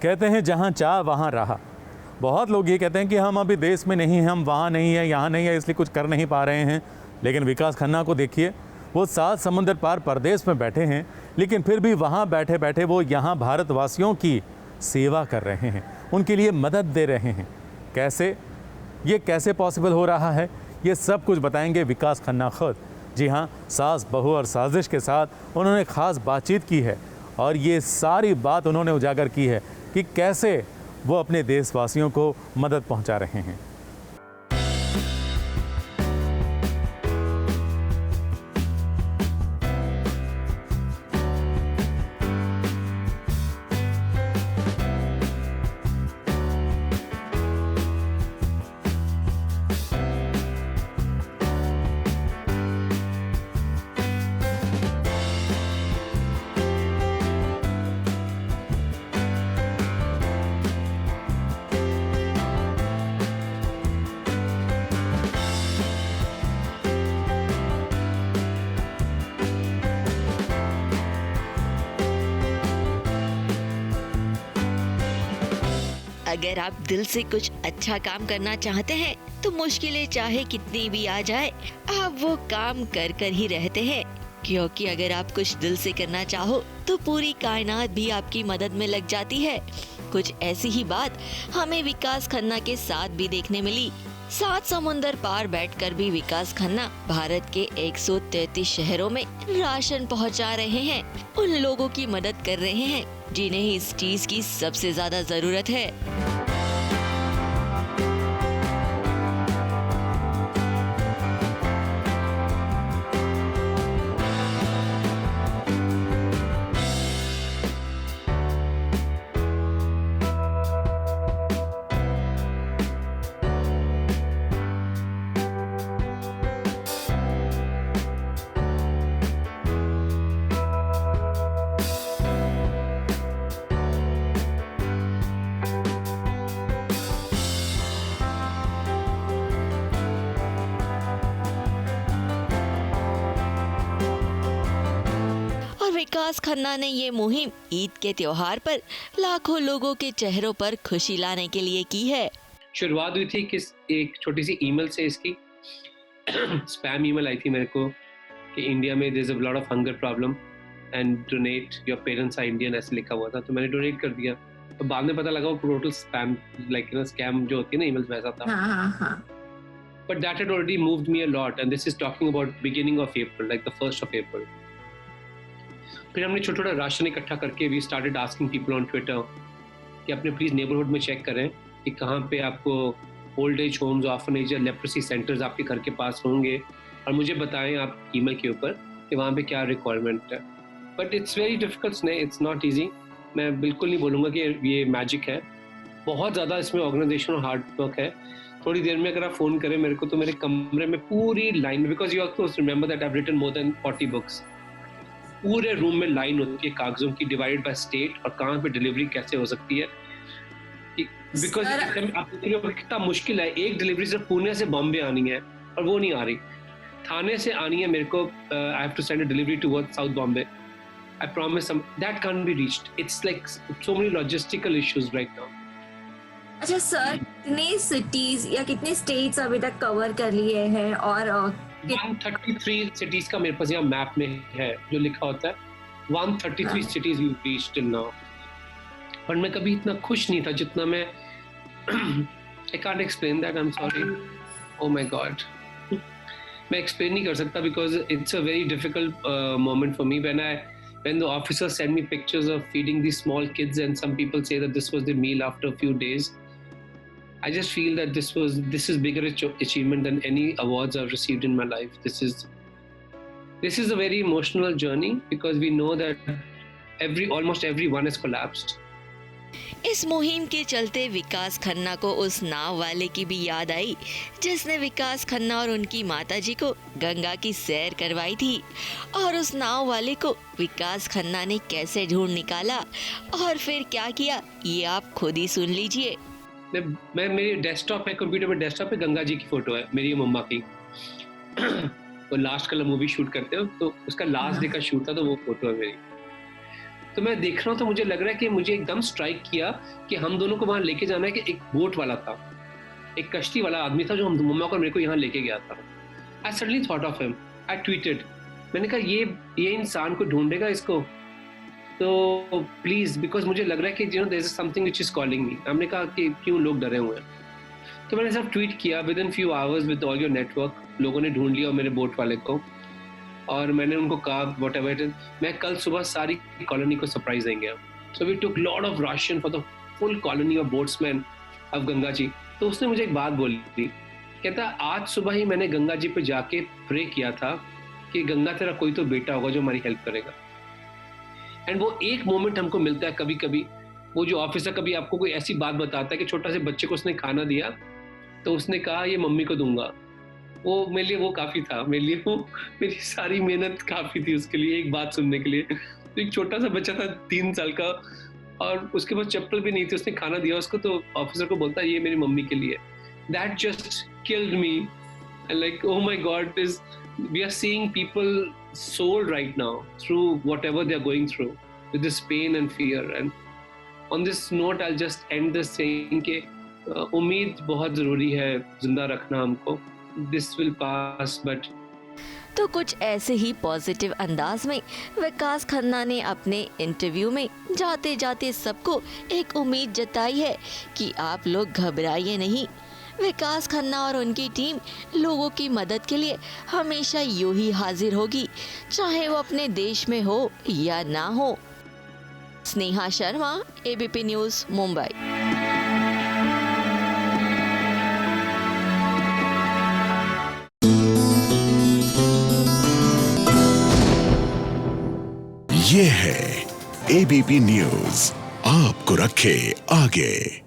कहते हैं जहाँ चाह वहाँ राह। बहुत लोग ये कहते हैं कि हम अभी देश में नहीं हैं, हम वहाँ नहीं हैं, यहाँ नहीं है, इसलिए कुछ कर नहीं पा रहे हैं। लेकिन विकास खन्ना को देखिए, वो 7 समुंदर पार परदेश में बैठे हैं, लेकिन फिर भी वहाँ बैठे बैठे वो यहाँ भारतवासियों की सेवा कर रहे हैं, उनके लिए मदद दे रहे हैं। कैसे, ये कैसे पॉसिबल हो रहा है, ये सब कुछ बताएंगे विकास खन्ना खुद। जी हाँ, सास बहू और साजिश के साथ उन्होंने ख़ास बातचीत की है और ये सारी बात उन्होंने उजागर की है कि कैसे वो अपने देशवासियों को मदद पहुंचा रहे हैं। अगर आप दिल से कुछ अच्छा काम करना चाहते हैं तो मुश्किलें चाहे कितनी भी आ जाए, आप वो काम कर कर ही रहते हैं। क्योंकि अगर आप कुछ दिल से करना चाहो तो पूरी कायनात भी आपकी मदद में लग जाती है। कुछ ऐसी ही बात हमें विकास खन्ना के साथ भी देखने मिली। 7 समुंदर पार बैठकर भी विकास खन्ना भारत के 133 शहरों में राशन पहुंचा रहे हैं, उन लोगों की मदद कर रहे हैं जिन्हें इस चीज की सबसे ज्यादा जरूरत है। विकास खन्ना ने ये मुहिम ईद के त्योहार पर लाखों लोगों के चेहरों पर खुशी लाने के लिए की है। शुरुआत हुई थी एक छोटी सी ईमेल से। इसकी स्पैम ईमेल आई थी मेरे को कि इंडिया में there is a lot of hunger problem and donate, your parents are Indian, ऐसे लिखा हुआ था। तो मैंने डोनेट कर दिया। तो बाद में पता लगा वो टोटल स्पैम, लाइक स्कैम जो होती है ना ईमेल्स, वैसा था। But that had already moved me a lot and this is talking about beginning of April, like the 1st of April। फिर हमने छोटा छोटा राशन इकट्ठा करके we started asking people on Twitter कि अपने प्लीज़ नेबरहुड में चेक करें कि कहाँ पे आपको ओल्ड एज होम्स, ऑर्फनेज या लेप्रेसी सेंटर्स आपके घर के पास होंगे, और मुझे बताएं आप ईमेल के ऊपर कि वहाँ पे क्या रिक्वायरमेंट है। बट इट्स वेरी डिफिकल्ट स्ने, इट्स नॉट ईजी। मैं बिल्कुल नहीं बोलूँगा कि ये मैजिक है, बहुत ज़्यादा इसमें ऑर्गेनाइजेशन और हार्ड वर्क है। थोड़ी देर में अगर आप फ़ोन करें मेरे को तो मेरे कमरे में पूरी लाइन में, because you also remember that I have written more than 40 books, पूरे रूम में लाइन होती है कागजों की, डिवाइडेड बाय स्टेट और कहाँ पे डिलीवरी कैसे हो सकती है। बिकॉज आप कितना मुश्किल है, एक डिलीवरी सिर्फ पुणे से बॉम्बे आनी है और वो नहीं आ रही, थाने से आनी है मेरे को। I have to send a delivery towards south Bombay. I promise that can be reached. It's like so many logistical issues right now. अच्छा सर, कितने सिटीज या कितने स्टेट्स अभी तक कवर कर लिए हैं? और 133 सिटीज का मेरे पास यहाँ मैप में है जो लिखा होता है, 133 cities we reached till now. पर मैं कभी इतना खुश नहीं था जितना मैं I can't explain that, I am sorry, oh my God. मैं एक्सप्लेन नहीं कर सकता because it's a very difficult moment for me when the officers send me pictures of feeding these small kids and some people say that this was the meal after a few days. I just feel that this is bigger achievement than any awards I've received in my life. This is a very emotional journey because we know that almost everyone has collapsed. इस मुहिम के चलते विकास खन्ना को उस नाव वाले की भी याद आई जिसने विकास खन्ना और उनकी माताजी को गंगा की सैर करवाई थी। और उस नाव वाले को विकास खन्ना ने कैसे ढूंढ निकाला और फिर क्या किया, ये आप खुद ही सुन लीजिए। मैं मेरे डेस्कटॉप पे, कंप्यूटर पे डेस्कटॉप पे गंगा जी की फोटो है, मेरी मम्मा की। वो लास्ट कलर मूवी शूट करते हो तो उसका लास्ट डे का शूट था, तो वो फोटो है मेरी। तो मैं देख रहा हूँ तो मुझे लग रहा है कि मुझे एकदम स्ट्राइक किया कि हम दोनों को वहाँ लेके जाना है, कि एक बोट वाला था, एक कश्ती वाला आदमी था जो हम मम्मा को और मेरे को यहाँ लेके गया था। I suddenly thought of him, I tweeted, मैंने कहा ये इंसान को ढूंढेगा इसको, तो प्लीज, बिकॉज मुझे लग रहा है कि you know there is something which is calling me. हमने कहा कि क्यों लोग डरे हुए हैं, तो मैंने सब ट्वीट किया। With in few hours with all your network लोगों ने ढूंढ लिया मेरे बोट वाले को, और मैंने उनको कहा वट एवर इट इज, मैं कल सुबह सारी कॉलोनी को सरप्राइज देंगे। So we took lot of ration for the full colony of boatsmen of Ganga ji. तो उसने मुझे एक बात बोली थी, कहता आज सुबह ही मैंने गंगा जी पे जाके प्रे किया था कि गंगा तेरा कोई तो बेटा होगा जो हमारी हेल्प करेगा। एंड वो एक मोमेंट हमको मिलता है कभी कभी, वो जो ऑफिसर कभी आपको कोई ऐसी बात बताता है कि छोटा से बच्चे को उसने खाना दिया तो उसने कहा ये मम्मी को दूंगा, वो मेरे लिए वो काफी था, मेरे लिए वो मेरी सारी मेहनत काफी थी उसके लिए, एक बात सुनने के लिए। तो एक छोटा सा बच्चा था 3 साल का, और उसके पास चप्पल भी नहीं थी, उसने खाना दिया उसको, तो ऑफिसर को बोलता ये मेरी मम्मी के लिए। That just killed me, and like oh my God, we are seeing people sold right now through whatever they are going through with this pain and fear. And on this note I'll just end this saying कि उम्मीद बहुत ज़रूरी है जिंदा रखना हमको। This will pass but तो कुछ ऐसे ही पॉजिटिव अंदाज में विकास खन्ना ने अपने इंटरव्यू में जाते जाते सबको एक उम्मीद जताई है कि आप लोग घबराइए नहीं। विकास खन्ना और उनकी टीम लोगों की मदद के लिए हमेशा यूं ही हाजिर होगी, चाहे वो अपने देश में हो या ना हो। Sneha Sharma, ABP news, Mumbai. ये है एबीपी न्यूज़, आपको रखे आगे।